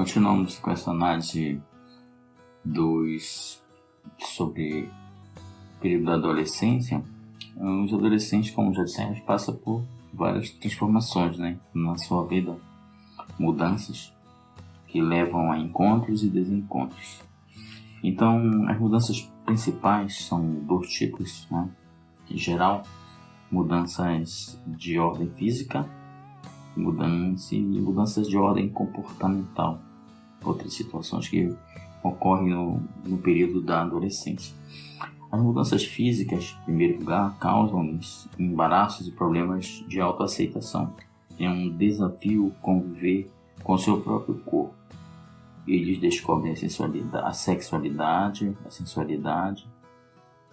Continuamos com essa análise sobre o período da adolescência. Os adolescentes, como já dissemos, passam por várias transformações, na sua vida, mudanças que levam a encontros e desencontros. Então, as mudanças principais são dois tipos, em geral, mudanças de ordem física e mudanças de ordem comportamental, outras situações que ocorrem no período da adolescência. As mudanças físicas, em primeiro lugar, causam embaraços e problemas de autoaceitação. É um desafio conviver com o seu próprio corpo. Eles descobrem a sexualidade, a sensualidade,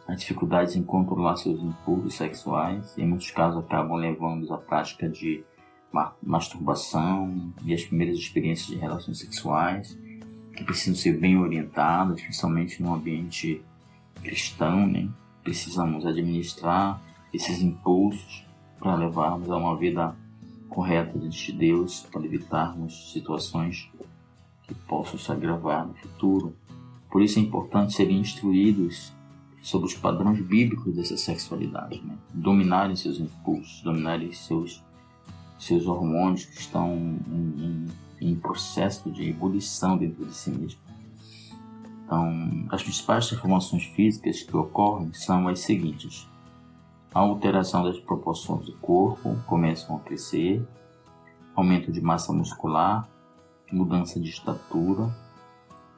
as dificuldades em controlar seus impulsos sexuais. Em muitos casos acabam levando à prática de masturbação e as primeiras experiências de relações sexuais, que precisam ser bem orientadas, principalmente no ambiente cristão. Precisamos administrar esses impulsos para levarmos a uma vida correta diante de Deus, para evitarmos situações que possam se agravar no futuro. Por isso é importante serem instruídos sobre os padrões bíblicos dessa sexualidade, dominarem seus impulsos, dominarem seus hormônios que estão em processo de ebulição dentro de si mesmo. Então, as principais transformações físicas que ocorrem são as seguintes: a alteração das proporções do corpo começam a crescer, aumento de massa muscular, mudança de estatura,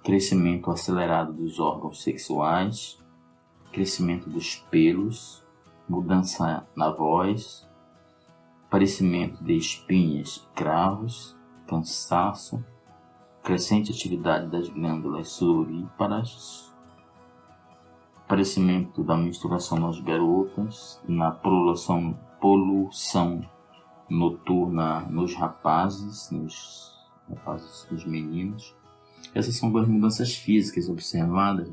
crescimento acelerado dos órgãos sexuais, crescimento dos pelos, mudança na voz, aparecimento de espinhas, cravos, cansaço, crescente atividade das glândulas sudoríparas, aparecimento da menstruação nas garotas, na poluição noturna nos rapazes, nos meninos. Essas são as mudanças físicas observadas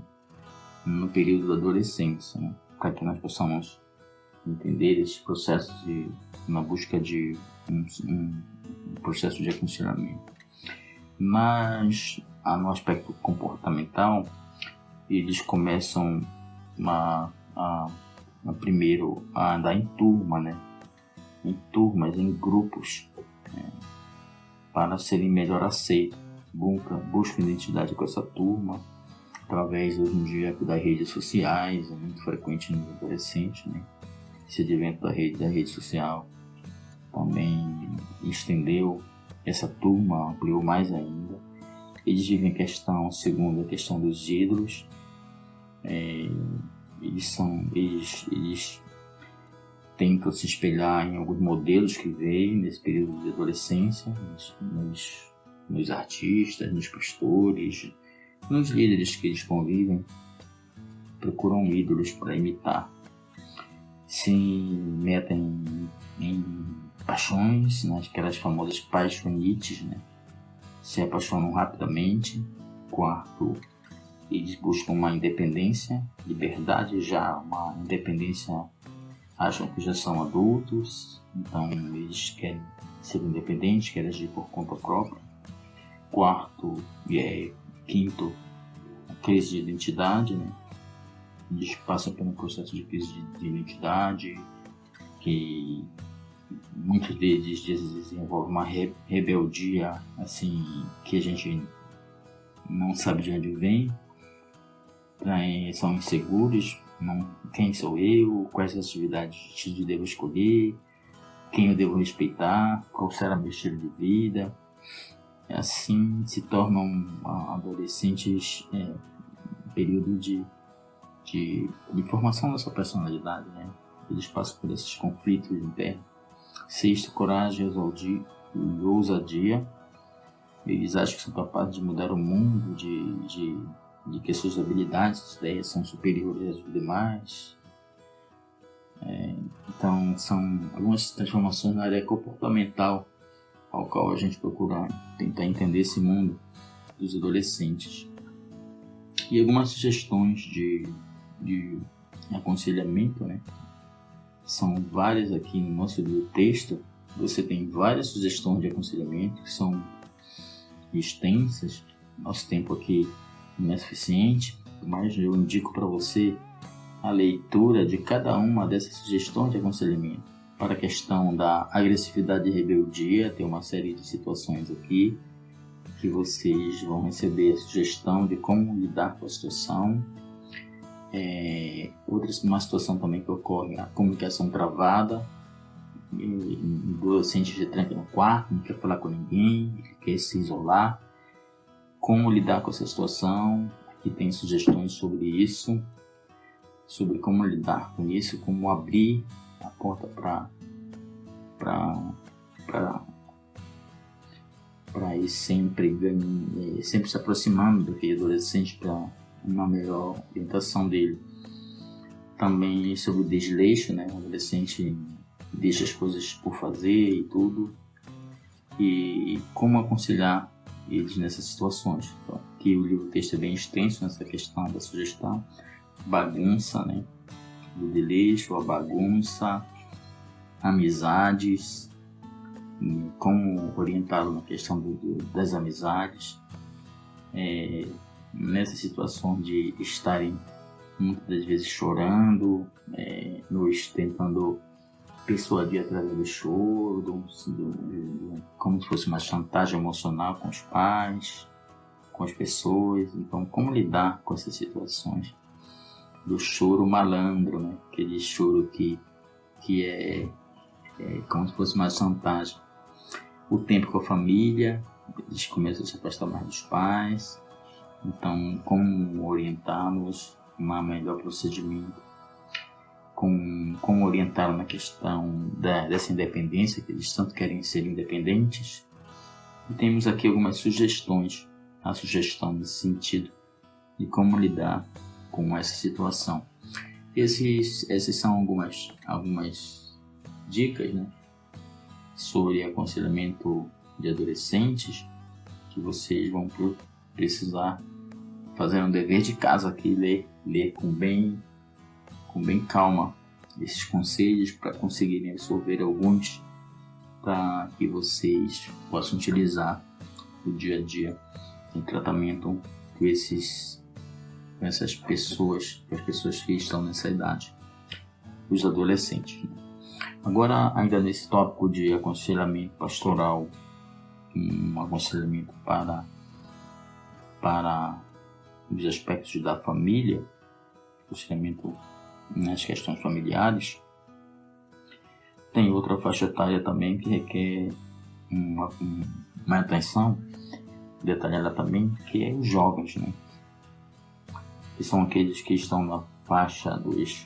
no período da adolescência, para que nós possamos entender esse processo na busca de um processo de aconselhamento. Mas no aspecto comportamental, eles começam primeiro a andar em turma, em turmas, em grupos, para serem melhor aceitos. Buscam identidade com essa turma através, hoje em dia, das redes sociais. É muito frequente nos adolescentes, esse advento da rede social também estendeu essa turma, ampliou mais ainda. Eles vivem segundo a questão dos ídolos. Eles tentam se espelhar em alguns modelos que veem nesse período de adolescência, nos artistas, nos pastores, nos líderes que eles convivem. Procuram ídolos para imitar. Se metem em paixões, aquelas famosas paixonites, se apaixonam rapidamente. Quarto, eles buscam uma independência, liberdade, já uma independência, acham que já são adultos, então eles querem ser independentes, querem agir por conta própria. Quinto, a crise de identidade, Eles passam por um processo de crise de identidade, que muitos deles desenvolvem uma rebeldia, que a gente não sabe de onde vem. São inseguros. Quem sou eu? Quais atividades eu devo escolher? Quem eu devo respeitar? Qual será meu estilo de vida? Assim se tornam adolescentes um período de formação da sua personalidade. Eles passam por esses conflitos internos. Sexto, coragem e ousadia. Eles acham que são capazes de mudar o mundo, de que suas habilidades, suas ideias são superiores às demais. Então, são algumas transformações na área comportamental, ao qual a gente procura tentar entender esse mundo dos adolescentes. E algumas sugestões de aconselhamento, São várias aqui no nosso texto. Você tem várias sugestões de aconselhamento que são e extensas. Nosso tempo aqui não é suficiente, mas eu indico para você a leitura de cada uma dessas sugestões de aconselhamento. Para a questão da agressividade e rebeldia, tem uma série de situações aqui que vocês vão receber a sugestão de como lidar com a situação. Uma situação também que ocorre, a comunicação travada, o adolescente já tranca no quarto, não quer falar com ninguém, ele quer se isolar. Como lidar com essa situação? Aqui tem sugestões sobre isso, sobre como lidar com isso, como abrir a porta para ir sempre se aproximando do filho adolescente para uma melhor orientação dele. Também sobre o desleixo, né? O adolescente deixa as coisas por fazer e tudo, e como aconselhar eles nessas situações. Então, aqui o livro-texto é bem extenso nessa questão da sugestão. Bagunça, né? Do desleixo, a bagunça, amizades, como orientá-lo na questão das amizades, nessa situação de estarem muitas das vezes chorando, nos tentando persuadir através do choro, como se fosse uma chantagem emocional com os pais, com as pessoas. Então, como lidar com essas situações do choro malandro, né? Aquele choro que é como se fosse uma chantagem. O tempo com a família, eles começam a se afastar mais dos pais. Então, como orientá-los a melhor procedimento, como orientá-los na questão dessa independência, que eles tanto querem ser independentes. E temos aqui algumas sugestões, a sugestão nesse sentido, de como lidar com essa situação. Essas são algumas dicas, né, sobre aconselhamento de adolescentes, que vocês vão precisar fazer um dever de casa aqui, ler com bem calma esses conselhos, para conseguirem absorver alguns, para que vocês possam utilizar no dia a dia em tratamento com essas pessoas, com as pessoas que estão nessa idade, os adolescentes. Agora, ainda nesse tópico de aconselhamento pastoral, um aconselhamento para os aspectos da família, aconselhamento nas questões familiares, tem outra faixa etária também que requer uma atenção detalhada também, que é os jovens, né? Que são aqueles que estão na faixa dos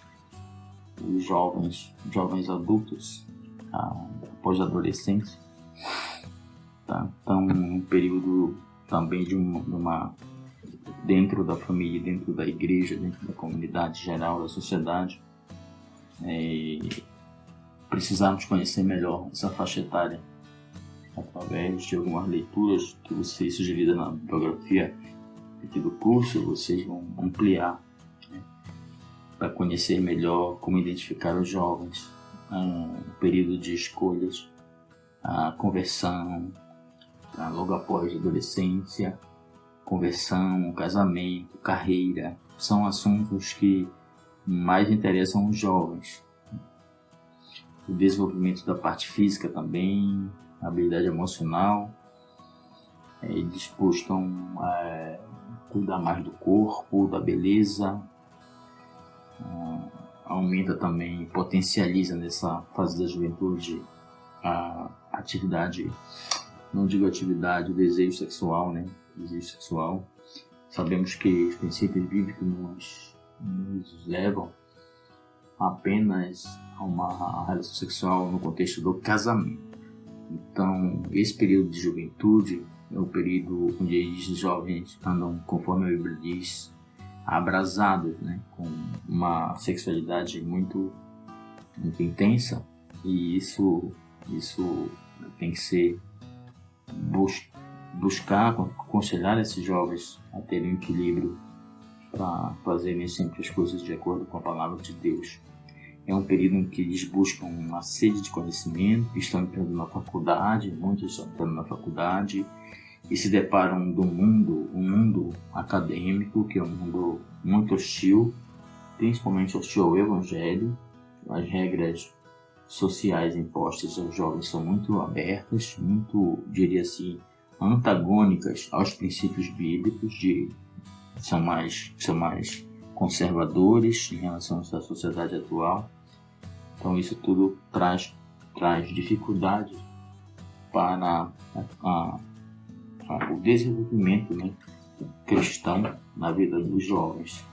jovens adultos, após a adolescência, tá? Então, um período também de uma dentro da família, dentro da igreja, dentro da comunidade geral, da sociedade, precisamos conhecer melhor essa faixa etária através de algumas leituras que vocês sugeriram na bibliografia aqui do curso. Vocês vão ampliar, né, para conhecer melhor como identificar os jovens, o período de escolhas, a conversão, logo após a adolescência, conversão, casamento, carreira, são assuntos que mais interessam os jovens. O desenvolvimento da parte física também, a habilidade emocional, eles buscam cuidar mais do corpo, da beleza, aumenta também, potencializa nessa fase da juventude a atividade, não digo atividade, o desejo sexual, né? Desejo sexual. Sabemos que os princípios bíblicos nos levam apenas a uma relação sexual no contexto do casamento. Então, esse período de juventude é o período onde os jovens andam, conforme a Bíblia diz, abrasados, né, com uma sexualidade muito, muito intensa, e isso tem que ser buscar aconselhar esses jovens a terem um equilíbrio para fazerem sempre as coisas de acordo com a palavra de Deus. É um período em que eles buscam uma sede de conhecimento, estão entrando na faculdade, muitos estão entrando na faculdade, e se deparam do mundo, um mundo acadêmico, que é um mundo muito hostil, principalmente hostil ao Evangelho. As regras sociais impostas aos jovens são muito abertas, muito, diria assim, antagônicas aos princípios bíblicos, são mais conservadores em relação à sociedade atual. Então isso tudo traz dificuldade para o desenvolvimento, né, cristão na vida dos jovens.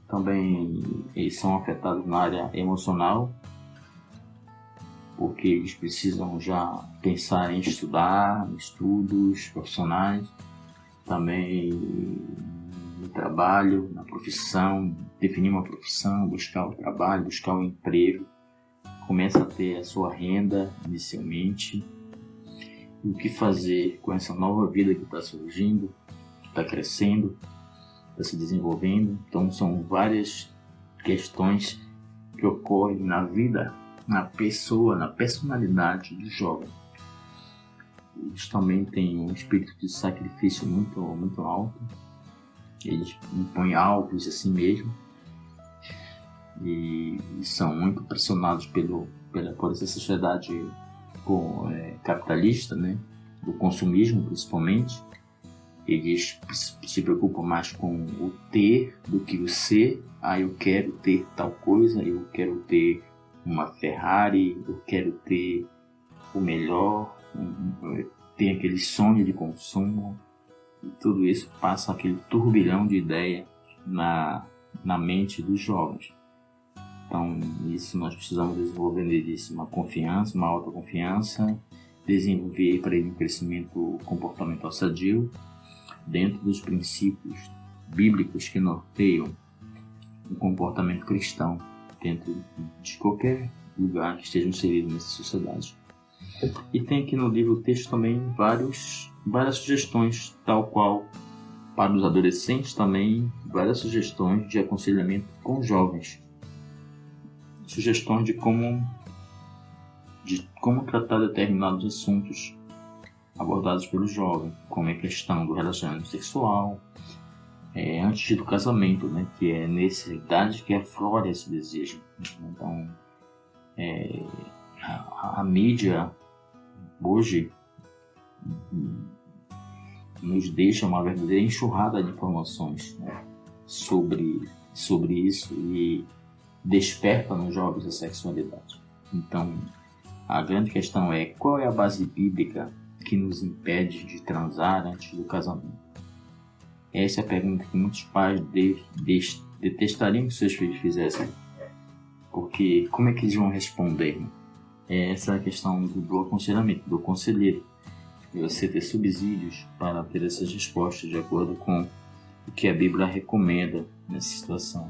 Também eles são afetados na área emocional, porque eles precisam já pensar em estudar, em estudos profissionais, também no trabalho, na profissão, definir uma profissão, buscar o trabalho, buscar o emprego, começa a ter a sua renda inicialmente. E o que fazer com essa nova vida que está surgindo, que está crescendo, está se desenvolvendo. Então são várias questões que ocorrem na vida, na pessoa, na personalidade do jovem. Eles também têm um espírito de sacrifício muito, muito alto. Eles impõem alvos a si mesmo e são muito pressionados por essa sociedade capitalista, né? Do consumismo principalmente. Eles se preocupam mais com o ter do que o ser. Eu quero ter tal coisa, eu quero ter uma Ferrari, eu quero ter o melhor, tem aquele sonho de consumo, e tudo isso passa aquele turbilhão de ideia na mente dos jovens. Então, isso nós precisamos desenvolver neles uma confiança, uma autoconfiança, desenvolver para ele um crescimento comportamental sadio, dentro dos princípios bíblicos que norteiam o comportamento cristão, dentro de qualquer lugar que esteja inserido nessa sociedade. E tem aqui no livro o texto também várias sugestões, tal qual para os adolescentes também, várias sugestões de aconselhamento com jovens. Sugestões de como tratar determinados assuntos abordados pelo jovem, como a questão do relacionamento sexual, antes do casamento, né, que é nessa idade que aflora esse desejo. Então, a mídia hoje nos deixa uma verdadeira enxurrada de informações, né, sobre isso, e desperta nos jovens a sexualidade. Então, a grande questão é: qual é a base bíblica que nos impede de transar antes do casamento? Essa é a pergunta que muitos pais detestariam que seus filhos fizessem, porque como é que eles vão responder? Essa é a questão do aconselhamento, do conselheiro, e você ter subsídios para ter essas respostas de acordo com o que a Bíblia recomenda nessa situação.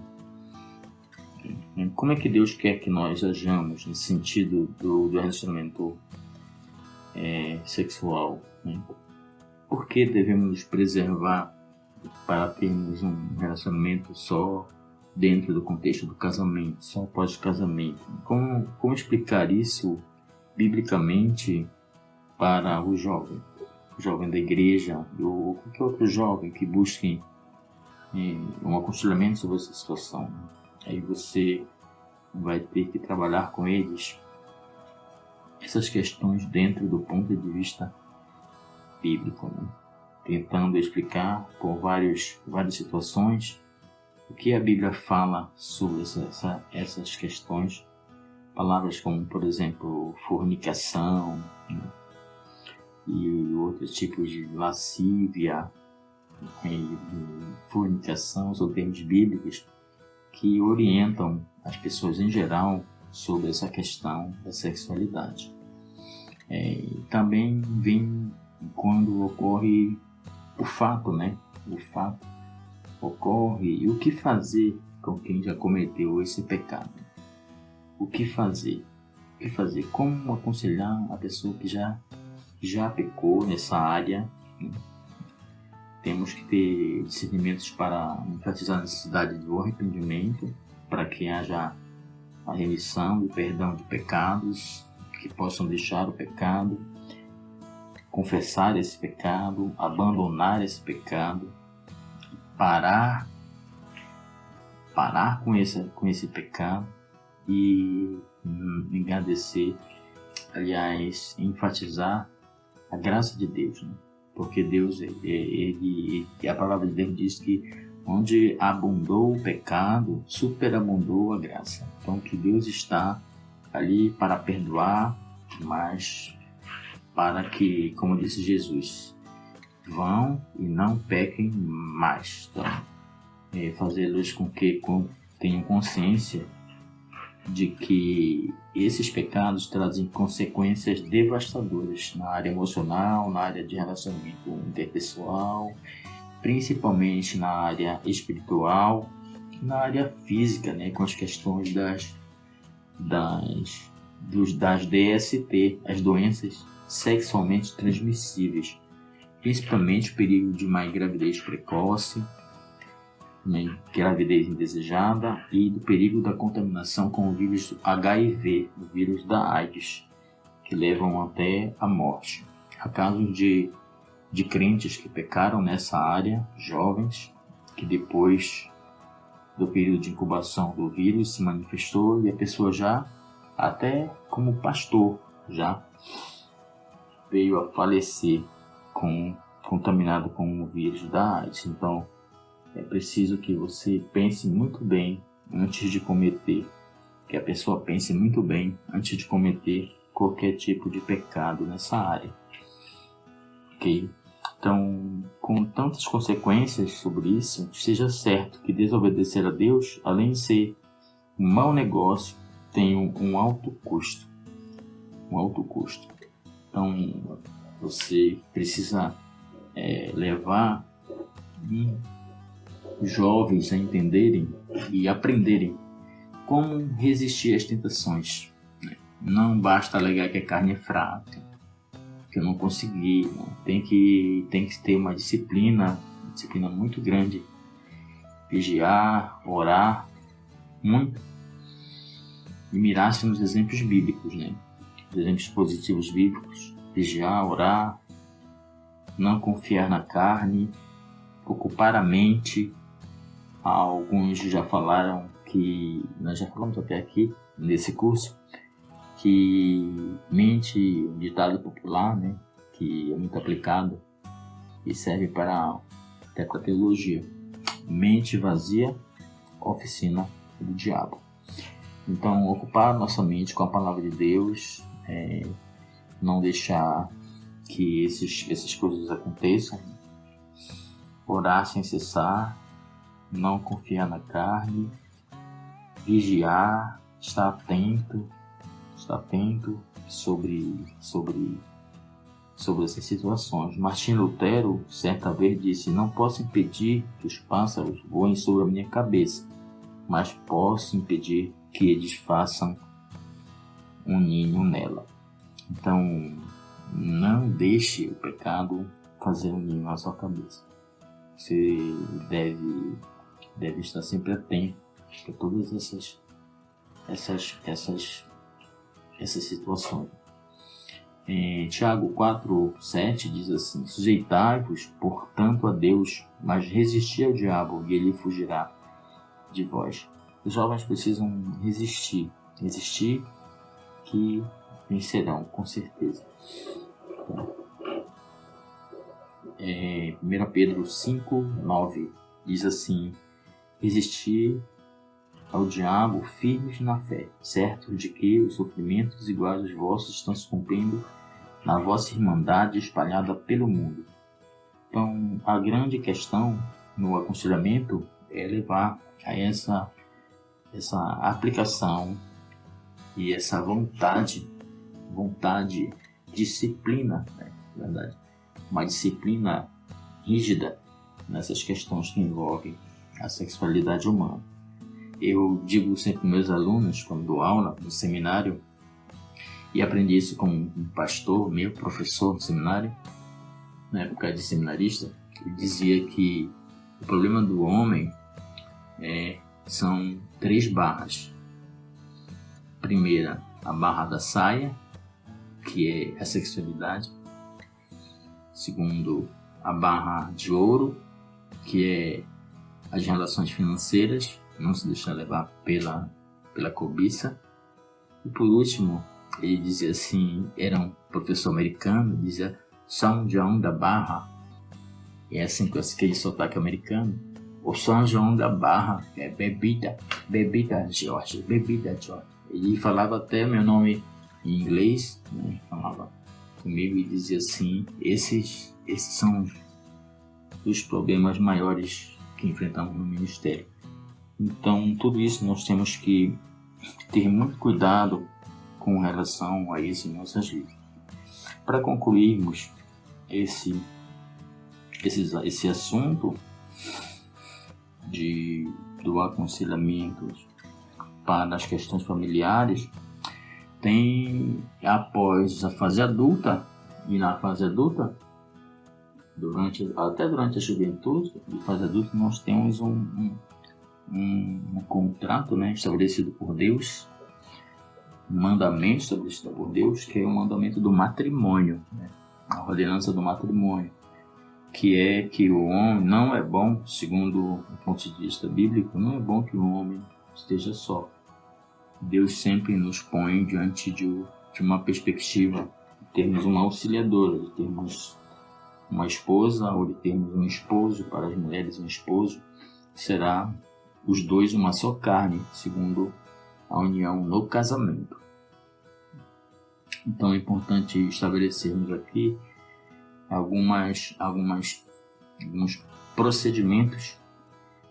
Como é que Deus quer que nós ajamos nesse sentido do relacionamento sexual, né? Por que devemos nos preservar para termos um relacionamento só dentro do contexto do casamento, só após o casamento? Como explicar isso biblicamente para o jovem da igreja ou qualquer outro jovem que busque um aconselhamento sobre essa situação? Aí você vai ter que trabalhar com eles essas questões dentro do ponto de vista bíblico, né? Tentando explicar por várias situações o que a Bíblia fala sobre essas questões. Palavras como, por exemplo, fornicação, né? E outros tipos de lascívia, fornicação, são termos bíblicos que orientam as pessoas em geral sobre essa questão da sexualidade. Também vem quando ocorre o fato, né? O fato ocorre, e o que fazer com quem já cometeu esse pecado? O que fazer? Como aconselhar a pessoa que já pecou nessa área, né? Temos que ter discernimentos para enfatizar a necessidade do arrependimento, para que haja a remissão e perdão de pecados, que possam deixar o pecado. confessar esse pecado, abandonar esse pecado, parar com esse pecado e agradecer, aliás, enfatizar a graça de Deus, né? Porque Deus, a palavra de Deus diz que onde abundou o pecado, superabundou a graça. Então que Deus está ali para perdoar, mas para que, como disse Jesus, vão e não pequem mais. Então, fazê-los com que tenham consciência de que esses pecados trazem consequências devastadoras na área emocional, na área de relacionamento interpessoal, principalmente na área espiritual, na área física, né, com as questões das DST, as doenças sexualmente transmissíveis, principalmente o perigo de uma gravidez precoce, uma gravidez indesejada e do perigo da contaminação com o vírus HIV, o vírus da AIDS, que levam até a morte. Há casos de crentes que pecaram nessa área, jovens, que depois do período de incubação do vírus se manifestou e a pessoa já, até como pastor, já veio a falecer contaminado com o vírus da AIDS. Então, é preciso que você pense muito bem antes de cometer, que a pessoa pense muito bem antes de cometer qualquer tipo de pecado nessa área. Ok? Então, com tantas consequências sobre isso, seja certo que desobedecer a Deus, além de ser um mau negócio, tem um alto custo. Um alto custo. Então, você precisa levar os jovens a entenderem e aprenderem como resistir às tentações. Não basta alegar que a carne é fraca, que eu não consegui. Não. Tem que ter uma disciplina muito grande. Vigiar, orar muito e mirar-se nos exemplos bíblicos, né? Os exemplos positivos bíblicos. Vigiar, orar, não confiar na carne, ocupar a mente. Alguns já falaram que, nós já falamos até aqui nesse curso, que mente, um ditado popular, né, que é muito aplicado e serve até para teologia: mente vazia, oficina do diabo. Então, ocupar nossa mente com a palavra de Deus, não deixar que essas coisas aconteçam, orar sem cessar, não confiar na carne, vigiar, estar atento sobre essas situações. Martim Lutero certa vez disse: não posso impedir que os pássaros voem sobre a minha cabeça, mas posso impedir que eles façam um ninho nela. Então, não deixe o pecado fazer um ninho na sua cabeça. Você deve estar sempre atento a todas essas situações. Tiago 4:7 diz assim: sujeitai-vos, portanto, a Deus, mas resisti ao diabo e ele fugirá de vós. Os jovens precisam resistir que vencerão, com certeza. 1 Pedro 5:9 diz assim: resistir ao diabo firmes na fé, certos de que os sofrimentos iguais aos vossos estão se cumprindo na vossa irmandade espalhada pelo mundo. Então, a grande questão no aconselhamento é levar a essa aplicação e essa vontade, disciplina, né? Na verdade, uma disciplina rígida nessas questões que envolvem a sexualidade humana. Eu digo sempre para meus alunos, quando dou aula no seminário, e aprendi isso com um pastor, meu professor no seminário, na época de seminarista, ele dizia que o problema do homem são 3 barras. Primeira, a barra da saia, que é a sexualidade. segundo a barra de ouro, que é as relações financeiras, não se deixar levar pela cobiça. E por último, ele dizia assim, era um professor americano, dizia São João da Barra, e é assim com aquele sotaque americano, o São João da Barra é bebida George. Ele falava até meu nome em inglês, né? Falava comigo e dizia assim, esses são os problemas maiores que enfrentamos no ministério. Então, tudo isso nós temos que ter muito cuidado com relação a isso em nossas vidas. Para concluirmos esse assunto do aconselhamento para as questões familiares, tem após a fase adulta, e na fase adulta, até durante a juventude e fase adulta, nós temos um contrato, né, estabelecido por Deus, um mandamento estabelecido por Deus, que é o mandamento do matrimônio, né, a ordenança do matrimônio, que é que o homem não é bom, segundo o ponto de vista bíblico, não é bom que o homem esteja só. Deus sempre nos põe diante de uma perspectiva de termos uma auxiliadora, de termos uma esposa ou de termos um esposo, para as mulheres um esposo, será os dois uma só carne, segundo a união no casamento. Então é importante estabelecermos aqui alguns procedimentos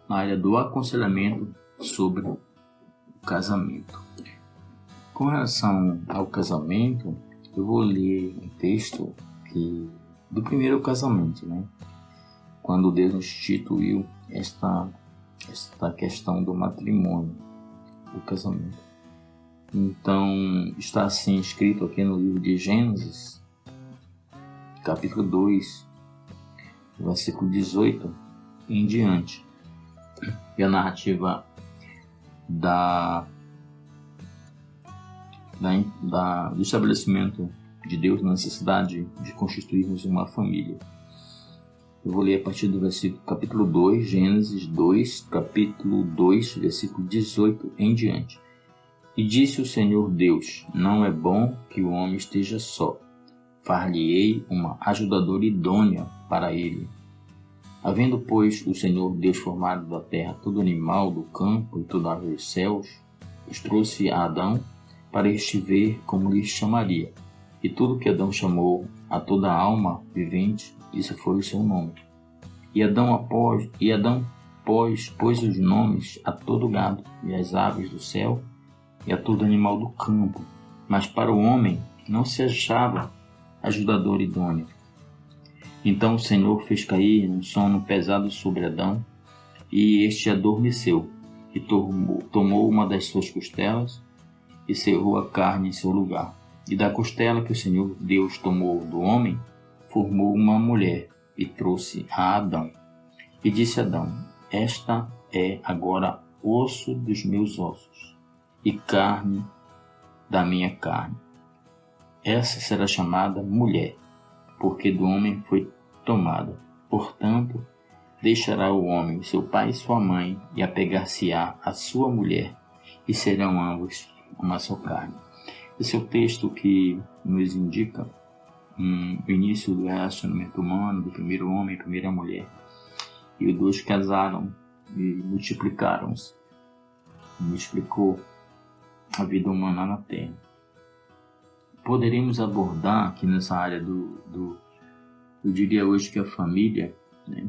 na área do aconselhamento sobre o casamento. Com relação ao casamento, eu vou ler um texto do primeiro casamento, né? Quando Deus instituiu esta questão do matrimônio, do casamento. Então, está assim escrito aqui no livro de Gênesis, capítulo 2, versículo 18 em diante. E a narrativa do estabelecimento de Deus na necessidade de constituirmos uma família. Eu vou ler a partir do versículo capítulo 2, Gênesis 2, capítulo 2, versículo 18 em diante. E disse o Senhor Deus, não é bom que o homem esteja só. Far-lhe-ei uma ajudadora idônea para ele. Havendo, pois, o Senhor Deus formado da terra todo animal do campo e toda ave dos céus, os trouxe a Adão para este ver como lhe chamaria. E tudo que Adão chamou a toda alma vivente, isso foi o seu nome. E Adão pôs os nomes a todo gado e às aves do céu e a todo animal do campo. Mas para o homem não se achava ajudador idôneo. Então o Senhor fez cair um sono pesado sobre Adão, e este adormeceu, e tomou uma das suas costelas, e cerrou a carne em seu lugar. E da costela que o Senhor Deus tomou do homem, formou uma mulher, e trouxe a Adão. E disse Adão, esta é agora osso dos meus ossos, e carne da minha carne. Essa será chamada mulher, porque do homem foi tomada. Portanto, deixará o homem seu pai e sua mãe, e apegar-se-á a sua mulher, e serão ambos uma só carne. Esse é o texto que nos indica o início do relacionamento humano, do primeiro homem e primeira mulher. E os dois casaram e multiplicaram-se. Multiplicou a vida humana na Terra. Poderíamos abordar aqui nessa área eu diria hoje que a família, né,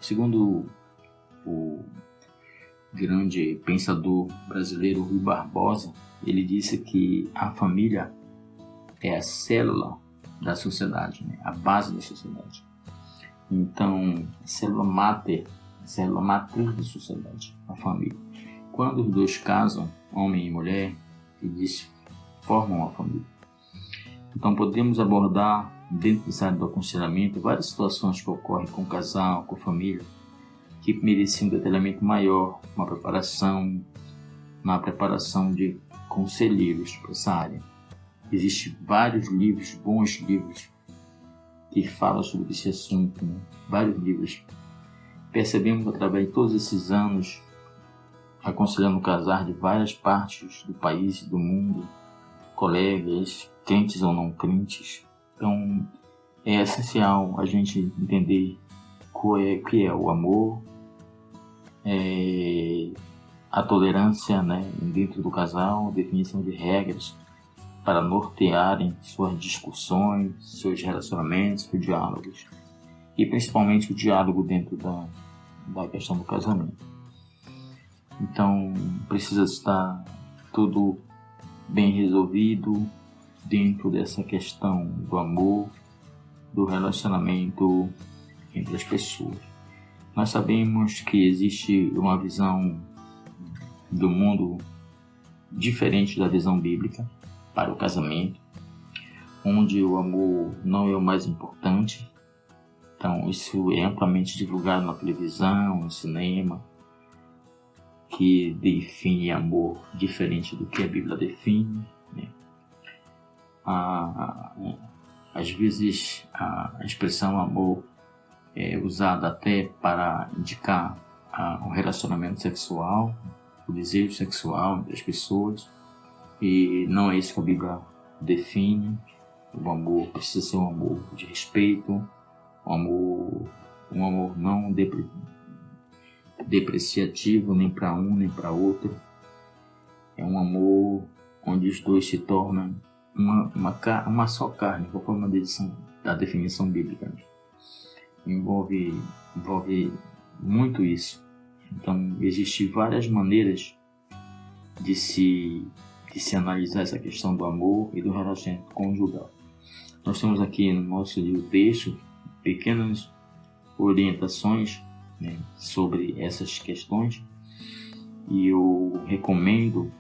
segundo o grande pensador brasileiro Rui Barbosa, ele disse que a família é a célula da sociedade, né, a base da sociedade. Então, a célula máter, a célula matriz da sociedade, a família. Quando os dois casam, homem e mulher, eles formam a família. Então podemos abordar, dentro dessa área do aconselhamento, várias situações que ocorrem com o casal, com a família, que mereciam um detalhamento maior, uma preparação de conselheiros para essa área. Existem vários livros, bons livros, que fala sobre esse assunto, né? Vários livros. Percebemos através de todos esses anos, aconselhando casar de várias partes do país e do mundo, colegas, crentes ou não crentes. Então, é essencial a gente entender o que é o amor, a tolerância, né, dentro do casal, a definição de regras para nortearem suas discussões, seus relacionamentos, seus diálogos. E principalmente o diálogo dentro da questão do casamento. Então, precisa estar tudo bem resolvido dentro dessa questão do amor, do relacionamento entre as pessoas. Nós sabemos que existe uma visão do mundo diferente da visão bíblica para o casamento, onde o amor não é o mais importante. Então, isso é amplamente divulgado na televisão, no cinema, que define amor diferente do que a Bíblia define, né? Às vezes a expressão amor é usada até para indicar um relacionamento sexual, o desejo sexual entre as pessoas, e não é isso que a Bíblia define. O amor precisa ser um amor de respeito, um amor não depreciativo nem para um nem para outro. É um amor onde os dois se tornam uma só carne, conforme a definição bíblica. Envolve muito isso. Então, existem várias maneiras de se analisar essa questão do amor e do relacionamento conjugal. Nós temos aqui no nosso livro texto pequenas orientações, né, sobre essas questões, e eu recomendo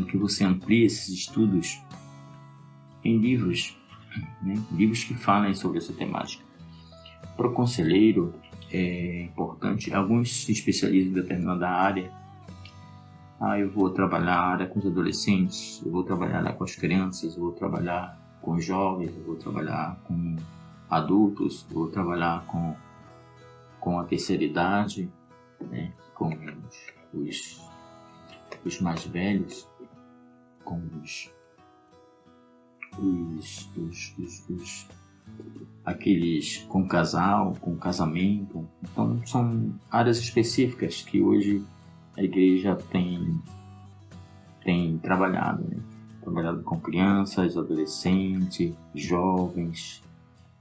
que você amplie esses estudos em livros, né, livros que falem sobre essa temática. Para o conselheiro é importante, alguns se especializam em determinada área. Eu vou trabalhar a área com os adolescentes, eu vou trabalhar a área com as crianças, eu vou trabalhar com os jovens, eu vou trabalhar com adultos, eu vou trabalhar com a terceira idade, né, com os mais velhos, com aqueles com casal, com casamento. Então são áreas específicas que hoje a igreja tem trabalhado, né? Trabalhado com crianças, adolescentes, jovens,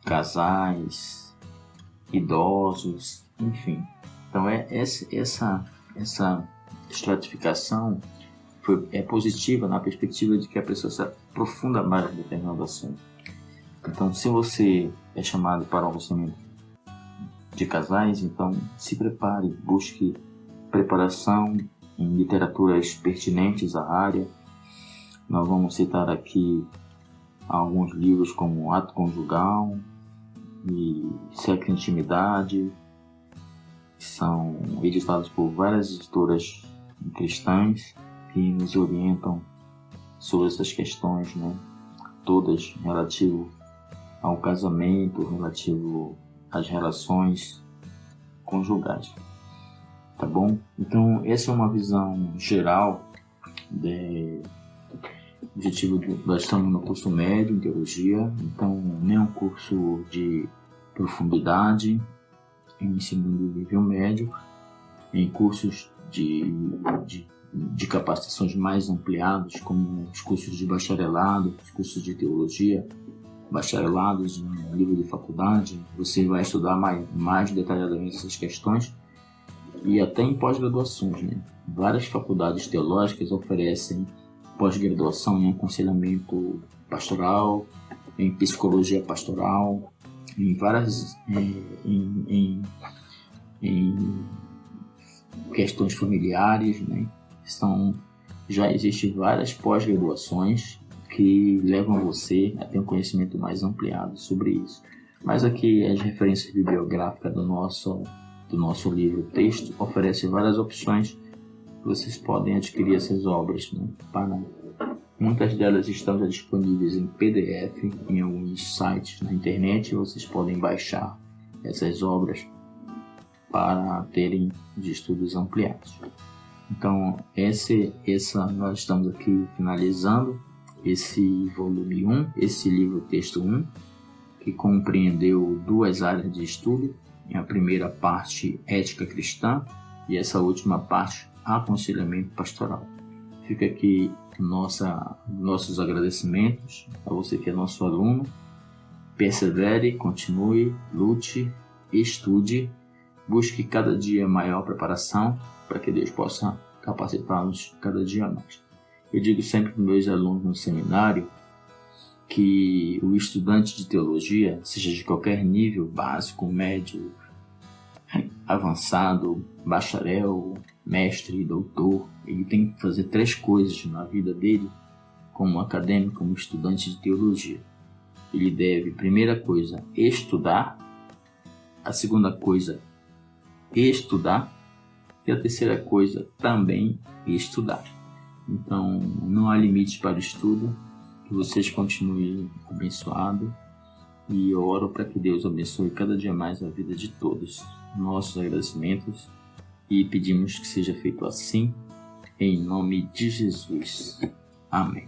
casais, idosos, enfim. Então essa estratificação é positiva na perspectiva de que a pessoa se aprofunda mais em determinado assunto. Então, se você é chamado para um relacionamento de casais, então se prepare, busque preparação em literaturas pertinentes à área. Nós vamos citar aqui alguns livros como Ato Conjugal e Sexo e Intimidade, que são editados por várias editoras cristãs que nos orientam sobre essas questões, né? Todas relativo ao casamento, relativo às relações conjugais. Tá bom? Então, essa é uma visão geral objetivo nós estamos no curso médio em teologia, então nem é um curso de profundidade, em ensino de nível médio, em cursos de capacitações mais ampliados, como os cursos de bacharelado, os cursos de teologia, bacharelados em nível de faculdade. Você vai estudar mais detalhadamente essas questões, e até em pós-graduações, né? Várias faculdades teológicas oferecem pós-graduação em aconselhamento pastoral, em psicologia pastoral, em várias em questões familiares, né? Já existem várias pós-graduações que levam você a ter um conhecimento mais ampliado sobre isso. Mas aqui as referências bibliográficas do nosso livro texto oferece várias opções que vocês podem adquirir essas obras, né, para Muitas delas estão já disponíveis em PDF em alguns sites na internet. Vocês podem baixar essas obras para terem de estudos ampliados. Então, nós estamos aqui finalizando esse volume 1, esse livro texto 1, que compreendeu 2 áreas de estudo. A primeira parte, ética cristã, e essa última parte, aconselhamento pastoral. Fica aqui nossos agradecimentos a você que é nosso aluno. Persevere, continue, lute, estude, busque cada dia maior preparação para que Deus possa capacitar-nos cada dia mais. Eu digo sempre para meus alunos no seminário que o estudante de teologia, seja de qualquer nível, básico, médio, avançado, bacharel, mestre, doutor, ele tem que fazer 3 coisas na vida dele como acadêmico, como estudante de teologia. Ele deve, primeira coisa, estudar, a segunda coisa, estudar, e a terceira coisa, também estudar. Então, não há limite para o estudo, que vocês continuem abençoados, e eu oro para que Deus abençoe cada dia mais a vida de todos. Nossos agradecimentos, e pedimos que seja feito assim, em nome de Jesus. Amém.